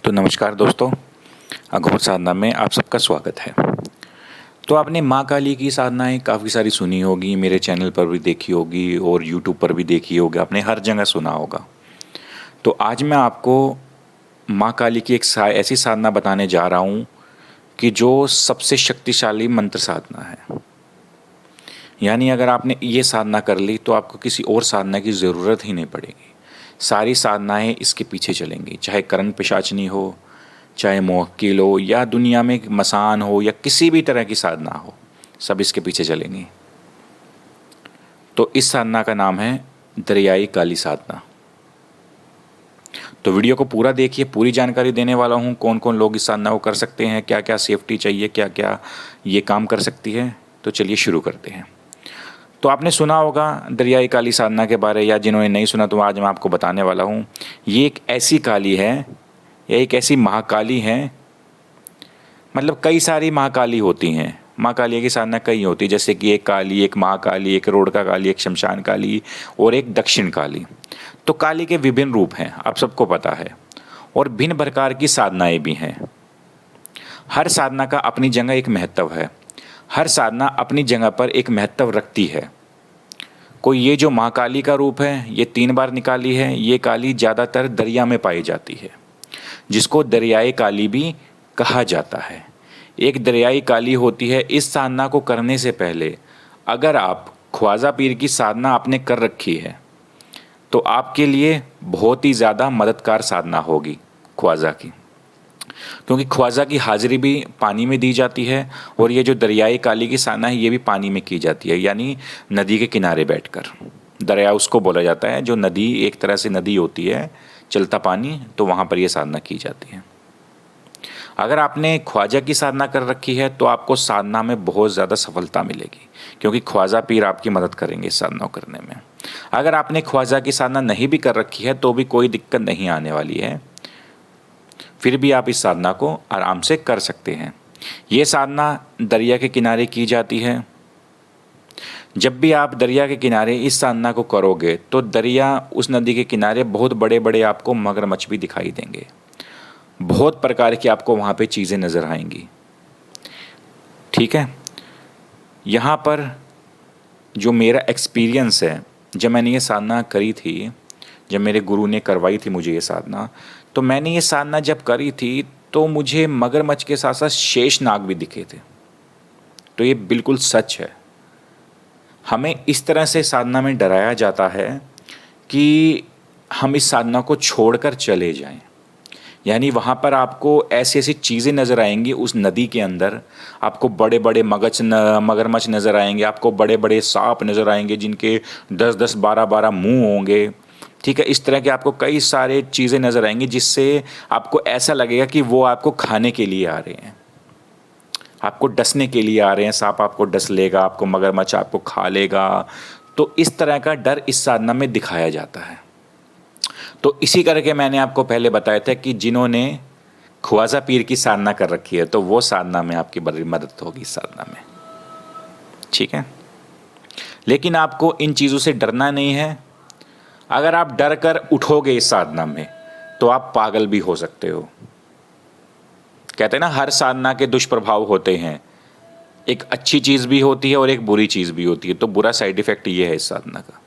तो नमस्कार दोस्तों, अघोर साधना में आप सबका स्वागत है। तो आपने माँ काली की साधनाएं काफ़ी सारी सुनी होगी, मेरे चैनल पर भी देखी होगी और यूट्यूब पर भी देखी होगी, आपने हर जगह सुना होगा। तो आज मैं आपको माँ काली की एक ऐसी साधना बताने जा रहा हूँ कि जो सबसे शक्तिशाली मंत्र साधना है। यानी अगर आपने ये साधना कर ली तो आपको किसी और साधना की ज़रूरत ही नहीं पड़ेगी। सारी साधनाएं इसके पीछे चलेंगी, चाहे करण पिशाचनी हो, चाहे मोहक्किल हो, या दुनिया में मसान हो, या किसी भी तरह की साधना हो, सब इसके पीछे चलेंगी। तो इस साधना का नाम है दरियाई काली साधना। तो वीडियो को पूरा देखिए, पूरी जानकारी देने वाला हूँ कौन कौन लोग इस साधना को कर सकते हैं, क्या क्या सेफ्टी चाहिए, क्या क्या ये काम कर सकती है। तो चलिए शुरू करते हैं। तो आपने सुना होगा दरियाई काली साधना के बारे, या जिन्होंने नहीं सुना तो आज मैं आपको बताने वाला हूँ। ये एक ऐसी काली है, या एक ऐसी महाकाली है, मतलब कई सारी महाकाली होती हैं। माँ काली की साधना कई होती है, जैसे कि एक काली, एक महाकाली, एक रोड़का काली, एक शमशान काली और एक दक्षिण काली। तो काली के विभिन्न रूप हैं, आप सबको पता है, और भिन्न प्रकार की साधनाएं भी हैं। हर साधना का अपनी जगह एक महत्व है, हर साधना अपनी जगह पर एक महत्व रखती है। कोई ये जो महाकाली का रूप है, ये 3 बार निकाली है। ये काली ज़्यादातर दरिया में पाई जाती है, जिसको दरियाई काली भी कहा जाता है। एक दरियाई काली होती है। इस साधना को करने से पहले अगर आप ख्वाजा पीर की साधना आपने कर रखी है तो आपके लिए बहुत ही ज़्यादा मददगार साधना होगी ख्वाजा की, क्योंकि ख्वाजा की हाजिरी भी पानी में दी जाती है। और ये जो दरियाई काली की साधना है ये भी पानी में की जाती है, यानी नदी के किनारे बैठकर। दरिया उसको बोला जाता है जो नदी, एक तरह से नदी होती है, चलता पानी, तो वहाँ पर यह साधना की जाती है। अगर आपने ख्वाजा की साधना कर रखी है तो आपको साधना में बहुत ज़्यादा सफलता मिलेगी, क्योंकि ख्वाजा पीर आपकी मदद करेंगे इस साधना को करने में। अगर आपने ख्वाजा की साधना नहीं भी कर रखी है तो भी कोई दिक्कत नहीं आने वाली है, फिर भी आप इस साधना को आराम से कर सकते हैं। ये साधना दरिया के किनारे की जाती है। जब भी आप दरिया के किनारे इस साधना को करोगे तो दरिया, उस नदी के किनारे बहुत बड़े बड़े आपको मगरमच्छ भी दिखाई देंगे, बहुत प्रकार की आपको वहाँ पे चीज़ें नज़र आएंगी। ठीक है, यहाँ पर जो मेरा एक्सपीरियंस है, जब मैंने ये साधना करी थी, जब मेरे गुरु ने करवाई थी मुझे ये साधना, तो मैंने ये साधना जब करी थी तो मुझे मगरमच्छ के साथ साथ शेषनाग भी दिखे थे। तो ये बिल्कुल सच है। हमें इस तरह से साधना में डराया जाता है कि हम इस साधना को छोड़कर चले जाएं। यानी वहाँ पर आपको ऐसी ऐसी चीज़ें नज़र आएंगी, उस नदी के अंदर आपको बड़े बड़े मगरमच्छ नज़र आएंगे, आपको बड़े बड़े सांप नज़र आएंगे जिनके 10-10, 12-12 मुंह होंगे। ठीक है, इस तरह के आपको कई सारे चीज़ें नज़र आएंगी जिससे आपको ऐसा लगेगा कि वो आपको खाने के लिए आ रहे हैं, आपको डसने के लिए आ रहे हैं। सांप आपको डस लेगा, आपको मगरमच्छ आपको खा लेगा। तो इस तरह का डर इस साधना में दिखाया जाता है। तो इसी करके मैंने आपको पहले बताया था कि जिन्होंने ख्वाजा पीर की साधना कर रखी है तो वो साधना में आपकी बड़ी मदद होगी इस साधना में। ठीक है, लेकिन आपको इन चीज़ों से डरना नहीं है। अगर आप डर कर उठोगे इस साधना में तो आप पागल भी हो सकते हो। कहते हैं ना, हर साधना के दुष्प्रभाव होते हैं, एक अच्छी चीज़ भी होती है और एक बुरी चीज़ भी होती है। तो बुरा साइड इफ़ेक्ट ये है इस साधना का।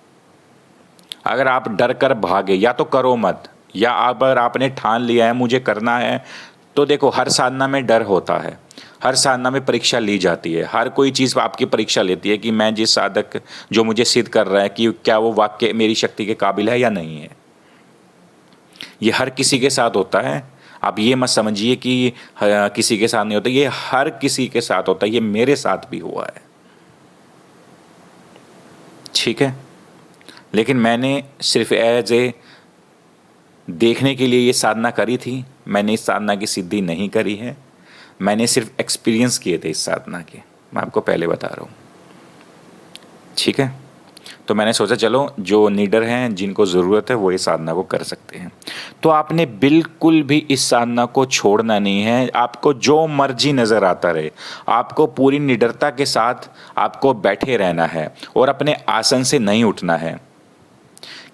अगर आप डर कर भागे, या तो करो मत, या अगर आपने ठान लिया है मुझे करना है, तो देखो हर साधना में डर होता है, हर साधना में परीक्षा ली जाती है। हर कोई चीज़ आपकी परीक्षा लेती है कि मैं जिस साधक जो मुझे सिद्ध कर रहा है कि क्या वो वाक्य मेरी शक्ति के काबिल है या नहीं है। ये हर किसी के साथ होता है। आप ये मत समझिए कि किसी के साथ नहीं होता, ये हर किसी के साथ होता है। ये मेरे साथ भी हुआ है। ठीक है, लेकिन मैंने सिर्फ एज ए देखने के लिए ये साधना करी थी। मैंने इस साधना की सिद्धि नहीं करी है, मैंने सिर्फ एक्सपीरियंस किए थे इस साधना के, मैं आपको पहले बता रहा हूँ। ठीक है, तो मैंने सोचा चलो जो नीडर हैं, जिनको ज़रूरत है, वो इस साधना को कर सकते हैं। तो आपने बिल्कुल भी इस साधना को छोड़ना नहीं है। आपको जो मर्जी नज़र आता रहे, आपको पूरी निडरता के साथ आपको बैठे रहना है और अपने आसन से नहीं उठना है।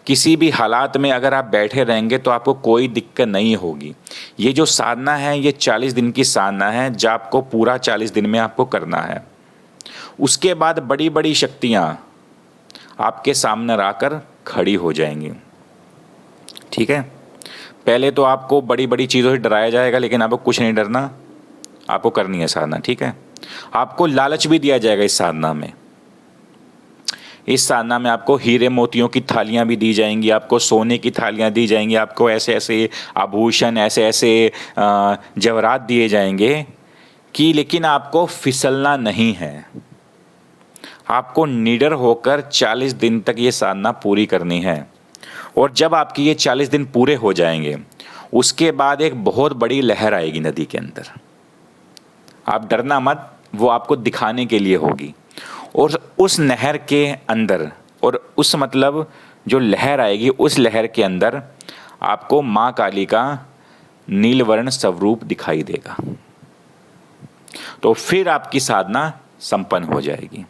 किसी भी हालात में अगर आप बैठे रहेंगे तो आपको कोई दिक्कत नहीं होगी। ये जो साधना है ये 40 दिन की साधना है, जो आपको पूरा 40 दिन में आपको करना है। उसके बाद बड़ी बड़ी शक्तियाँ आपके सामने आकर खड़ी हो जाएंगी। ठीक है, पहले तो आपको बड़ी बड़ी चीज़ों से डराया जाएगा, लेकिन आपको कुछ नहीं डरना, आपको करनी है साधना। ठीक है, आपको लालच भी दिया जाएगा इस साधना में। इस साधना में आपको हीरे मोतियों की थालियां भी दी जाएंगी, आपको सोने की थालियां दी जाएंगी, आपको ऐसे ऐसे आभूषण, ऐसे ऐसे जवाहरात दिए जाएंगे कि, लेकिन आपको फिसलना नहीं है। आपको निडर होकर 40 दिन तक ये साधना पूरी करनी है। और जब आपकी ये 40 दिन पूरे हो जाएंगे, उसके बाद एक बहुत बड़ी लहर आएगी नदी के अंदर। आप डरना मत, वो आपको दिखाने के लिए होगी। और उस नहर के अंदर, और उस मतलब जो लहर आएगी, उस लहर के अंदर आपको माँ काली का नीलवर्ण स्वरूप दिखाई देगा। तो फिर आपकी साधना संपन्न हो जाएगी।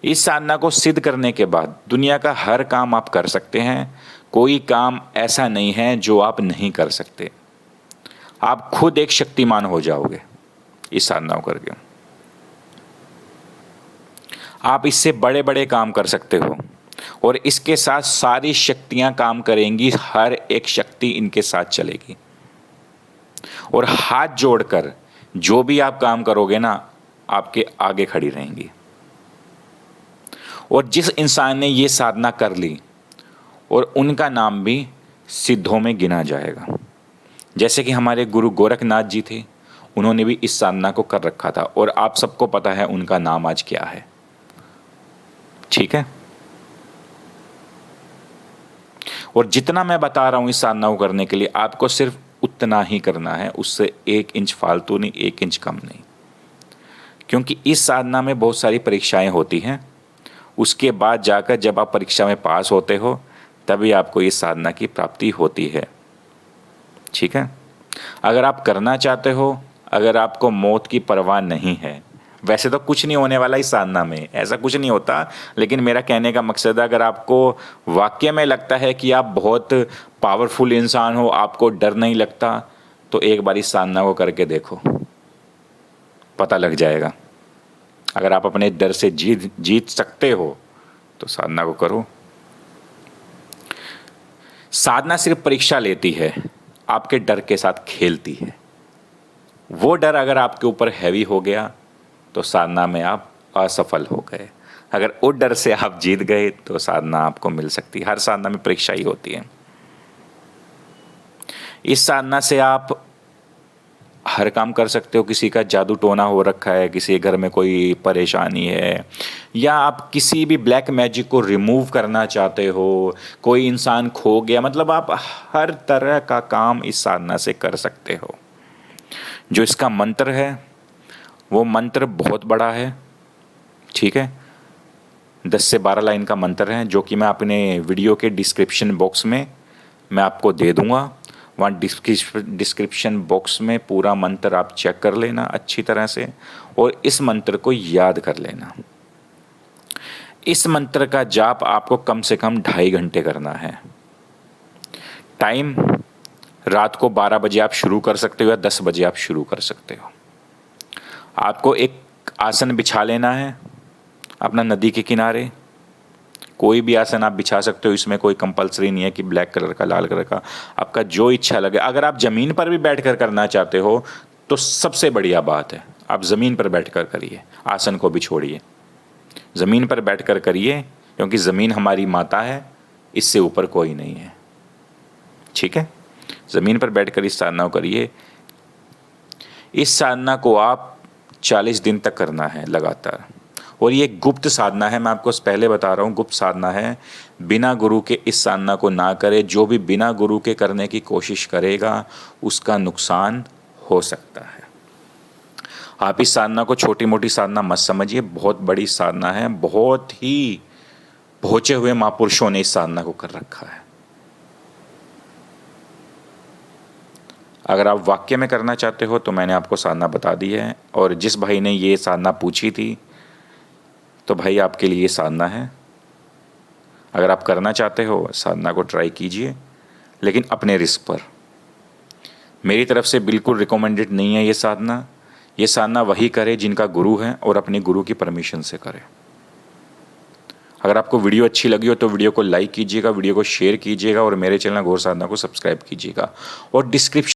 इस साधना को सिद्ध करने के बाद दुनिया का हर काम आप कर सकते हैं। कोई काम ऐसा नहीं है जो आप नहीं कर सकते। आप खुद एक शक्तिमान हो जाओगे इस साधना को करके। आप इससे बड़े बड़े काम कर सकते हो, और इसके साथ सारी शक्तियां काम करेंगी, हर एक शक्ति इनके साथ चलेगी। और हाथ जोड़कर जो भी आप काम करोगे ना, आपके आगे खड़ी रहेंगी। और जिस इंसान ने ये साधना कर ली, और उनका नाम भी सिद्धों में गिना जाएगा। जैसे कि हमारे गुरु गोरखनाथ जी थे, उन्होंने भी इस साधना को कर रखा था, और आप सबको पता है उनका नाम आज क्या है। ठीक है, और जितना मैं बता रहा हूं इस साधना को करने के लिए, आपको सिर्फ उतना ही करना है, उससे 1 इंच फालतू नहीं, 1 इंच कम नहीं। क्योंकि इस साधना में बहुत सारी परीक्षाएं होती हैं। उसके बाद जाकर जब आप परीक्षा में पास होते हो, तभी आपको इस साधना की प्राप्ति होती है। ठीक है, अगर आप करना चाहते हो, अगर आपको मौत की परवाह नहीं है, वैसे तो कुछ नहीं होने वाला इस साधना में, ऐसा कुछ नहीं होता, लेकिन मेरा कहने का मकसद है, अगर आपको वाकई में लगता है कि आप बहुत पावरफुल इंसान हो, आपको डर नहीं लगता, तो एक बार इस साधना को करके देखो, पता लग जाएगा। अगर आप अपने डर से जीत सकते हो तो साधना को करो। साधना सिर्फ परीक्षा लेती है, आपके डर के साथ खेलती है। वो डर अगर आपके ऊपर हैवी हो गया तो साधना में आप असफल हो गए। अगर उस डर से आप जीत गए तो साधना आपको मिल सकती है। हर साधना में परीक्षा ही होती है। इस साधना से आप हर काम कर सकते हो। किसी का जादू टोना हो रखा है, किसी के घर में कोई परेशानी है, या आप किसी भी ब्लैक मैजिक को रिमूव करना चाहते हो, कोई इंसान खो गया, मतलब आप हर तरह का काम इस साधना से कर सकते हो। जो इसका मंत्र है वो मंत्र बहुत बड़ा है। ठीक है, 10 से 12 लाइन का मंत्र है, जो कि मैं अपने वीडियो के डिस्क्रिप्शन बॉक्स में मैं आपको दे दूंगा। वहाँ डिस्क्रिप्शन बॉक्स में पूरा मंत्र आप चेक कर लेना अच्छी तरह से, और इस मंत्र को याद कर लेना। इस मंत्र का जाप आपको कम से कम 2.5 घंटे करना है। टाइम रात को 12 बजे आप शुरू कर सकते हो, या 10 बजे आप शुरू कर सकते हो। आपको एक आसन बिछा लेना है अपना नदी के किनारे। कोई भी आसन आप बिछा सकते हो, इसमें कोई कंपलसरी नहीं है कि ब्लैक कलर का, लाल कलर का, आपका जो इच्छा लगे। अगर आप ज़मीन पर भी बैठकर करना चाहते हो तो सबसे बढ़िया बात है, आप ज़मीन पर बैठकर करिए, आसन को भी छोड़िए, ज़मीन पर बैठकर करिए, क्योंकि ज़मीन हमारी माता है, इससे ऊपर कोई नहीं है। ठीक है, ज़मीन पर बैठकर इस साधना को करिए। इस साधना को आप 40 दिन तक करना है लगातार। और ये गुप्त साधना है, मैं आपको पहले बता रहा हूँ, गुप्त साधना है। बिना गुरु के इस साधना को ना करे। जो भी बिना गुरु के करने की कोशिश करेगा उसका नुकसान हो सकता है। आप इस साधना को छोटी मोटी साधना मत समझिए, बहुत बड़ी साधना है। बहुत ही पहुँचे हुए महापुरुषों ने इस साधना को कर रखा है। अगर आप वाक्य में करना चाहते हो तो मैंने आपको साधना बता दी है। और जिस भाई ने ये साधना पूछी थी, तो भाई आपके लिए ये साधना है। अगर आप करना चाहते हो साधना को ट्राई कीजिए, लेकिन अपने रिस्क पर। मेरी तरफ से बिल्कुल रिकमेंडेड नहीं है ये साधना। ये साधना वही करे जिनका गुरु है और अपने गुरु की परमिशन से करे। अगर आपको वीडियो अच्छी लगी हो तो वीडियो को लाइक कीजिएगा, वीडियो को शेयर कीजिएगा और मेरे चैनल घोर साधना को सब्सक्राइब कीजिएगा। और डिस्क्रिप्शन